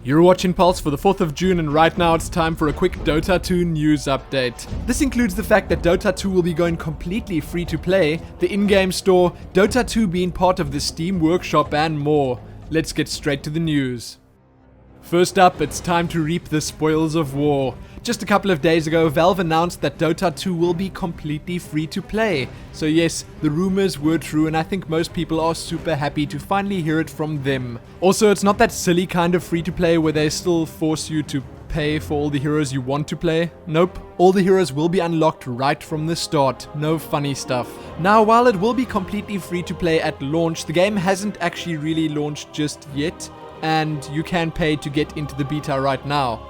You're watching Pulse for the 4th of June, and right now it's time for a quick Dota 2 news update. This includes the fact that Dota 2 will be going completely free to play, the in-game store, Dota 2 being part of the Steam Workshop, and more. Let's get straight to the news. First up, it's time to reap the spoils of war. Just a couple of days ago, Valve announced that Dota 2 will be completely free to play. So yes, the rumors were true, and I think most people are super happy to finally hear it from them. Also, it's not that silly kind of free to play where they still force you to pay for all the heroes you want to play. Nope, all the heroes will be unlocked right from the start. No funny stuff. Now, while it will be completely free to play at launch, the game hasn't actually really launched just yet, and you can pay to get into the beta right now.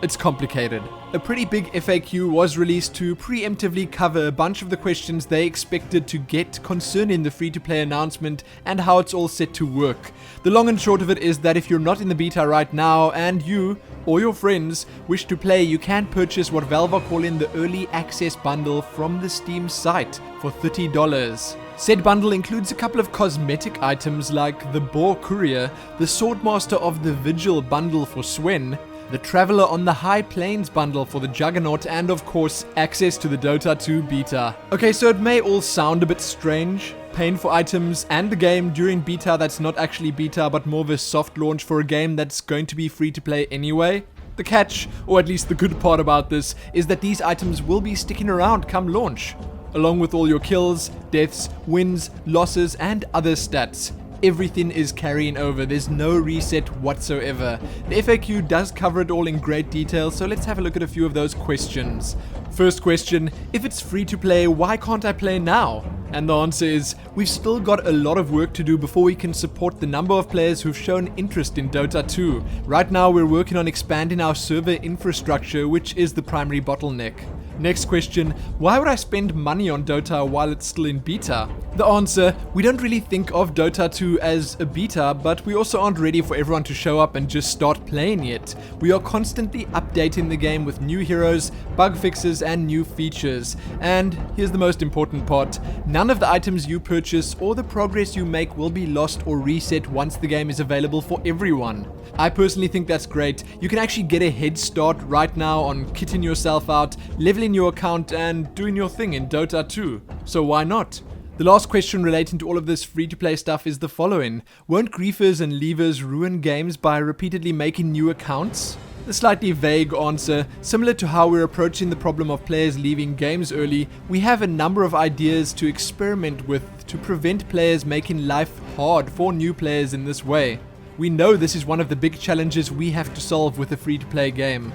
It's complicated. A pretty big FAQ was released to preemptively cover a bunch of the questions they expected to get concerning the free-to-play announcement and how it's all set to work. The long and short of it is that if you're not in the beta right now and you or your friends wish to play, you can purchase what Valve are calling the Early Access Bundle from the Steam site for $30. Said bundle includes a couple of cosmetic items like the Boar Courier, the Swordmaster of the Vigil bundle for Swen, the Traveler on the High Plains bundle for the Juggernaut, and of course, access to the Dota 2 beta. Okay, so it may all sound a bit strange, paying for items and the game during beta that's not actually beta but more of a soft launch for a game that's going to be free to play anyway. The catch, or at least the good part about this, is that these items will be sticking around come launch, along with all your kills, deaths, wins, losses, and other stats. Everything is carrying over. There's no reset whatsoever. The FAQ does cover it all in great detail, so let's have a look at a few of those questions. First question, if it's free to play, why can't I play now? And the answer is, we've still got a lot of work to do before we can support the number of players who've shown interest in Dota 2. Right now we're working on expanding our server infrastructure, which is the primary bottleneck. Next question, why would I spend money on Dota while it's still in beta? The answer, we don't really think of Dota 2 as a beta, but we also aren't ready for everyone to show up and just start playing yet. We are constantly updating the game with new heroes, bug fixes, and new features. And here's the most important part, none of the items you purchase or the progress you make will be lost or reset once the game is available for everyone. I personally think that's great. You can actually get a head start right now on kitting yourself out, leveling your account, and doing your thing in Dota 2. So why not? The last question relating to all of this free-to-play stuff is the following. Won't griefers and leavers ruin games by repeatedly making new accounts? The slightly vague answer, similar to how we're approaching the problem of players leaving games early, we have a number of ideas to experiment with to prevent players making life hard for new players in this way. We know this is one of the big challenges we have to solve with a free-to-play game.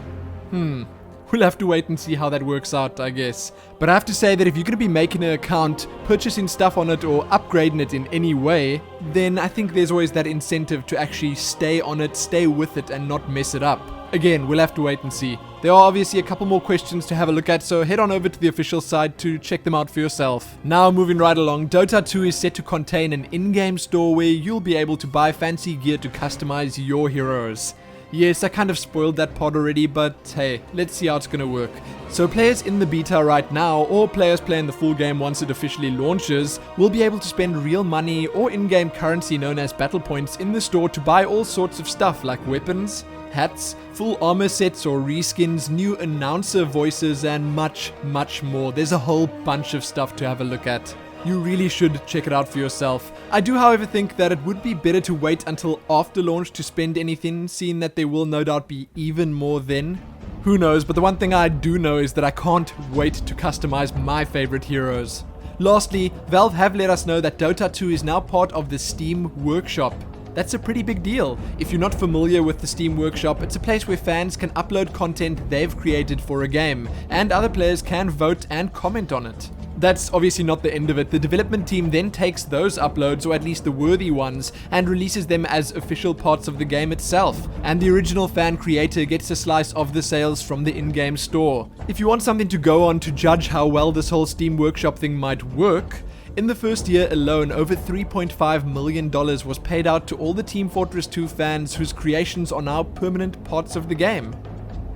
We'll have to wait and see how that works out, I guess. But I have to say that if you're going to be making an account, purchasing stuff on it, or upgrading it in any way, then I think there's always that incentive to actually stay on it, stay with it, and not mess it up. Again, we'll have to wait and see. There are obviously a couple more questions to have a look at, so head on over to the official site to check them out for yourself. Now, moving right along, Dota 2 is set to contain an in-game store where you'll be able to buy fancy gear to customize your heroes. Yes, I kind of spoiled that part already, but hey, let's see how it's gonna work. So players in the beta right now, or players playing the full game once it officially launches, will be able to spend real money or in-game currency known as battle points in the store to buy all sorts of stuff like weapons, hats, full armor sets or reskins, new announcer voices, and much, much more. There's a whole bunch of stuff to have a look at. You really should check it out for yourself. I do, however, think that it would be better to wait until after launch to spend anything, seeing that there will no doubt be even more then. Who knows, but the one thing I do know is that I can't wait to customize my favorite heroes. Lastly, Valve have let us know that Dota 2 is now part of the Steam Workshop. That's a pretty big deal. If you're not familiar with the Steam Workshop, it's a place where fans can upload content they've created for a game, and other players can vote and comment on it. That's obviously not the end of it. The development team then takes those uploads, or at least the worthy ones, and releases them as official parts of the game itself. And the original fan creator gets a slice of the sales from the in-game store. If you want something to go on to judge how well this whole Steam Workshop thing might work, in the first year alone, over $3.5 million was paid out to all the Team Fortress 2 fans whose creations are now permanent parts of the game.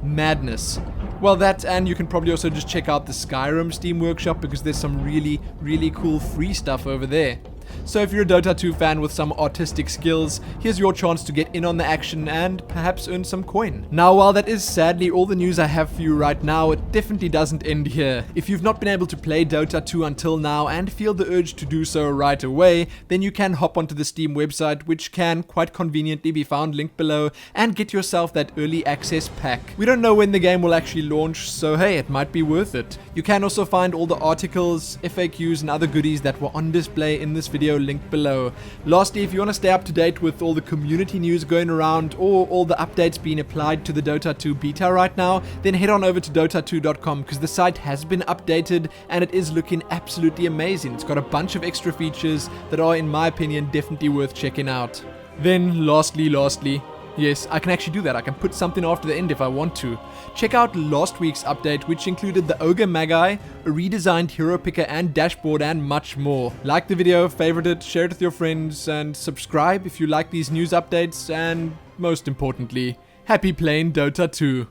Madness. Well, that, and you can probably also just check out the Skyrim Steam Workshop because there's some really, really cool free stuff over there. So if you're a Dota 2 fan with some artistic skills, here's your chance to get in on the action and perhaps earn some coin. Now, while that is sadly all the news I have for you right now, it definitely doesn't end here. If you've not been able to play Dota 2 until now and feel the urge to do so right away, then you can hop onto the Steam website, which can quite conveniently be found linked below, and get yourself that early access pack. We don't know when the game will actually launch, so hey, it might be worth it. You can also find all the articles, FAQs and other goodies that were on display in this video linked below. Lastly, if you want to stay up to date with all the community news going around or all the updates being applied to the Dota 2 beta right now, then head on over to Dota2.com because the site has been updated and it is looking absolutely amazing. It's got a bunch of extra features that are, in my opinion, definitely worth checking out. Then lastly, yes, I can actually do that. I can put something after the end if I want to. Check out last week's update, which included the Ogre Magi, a redesigned hero picker and dashboard, and much more. Like the video, favorite it, share it with your friends, and subscribe if you like these news updates, and most importantly, happy playing Dota 2.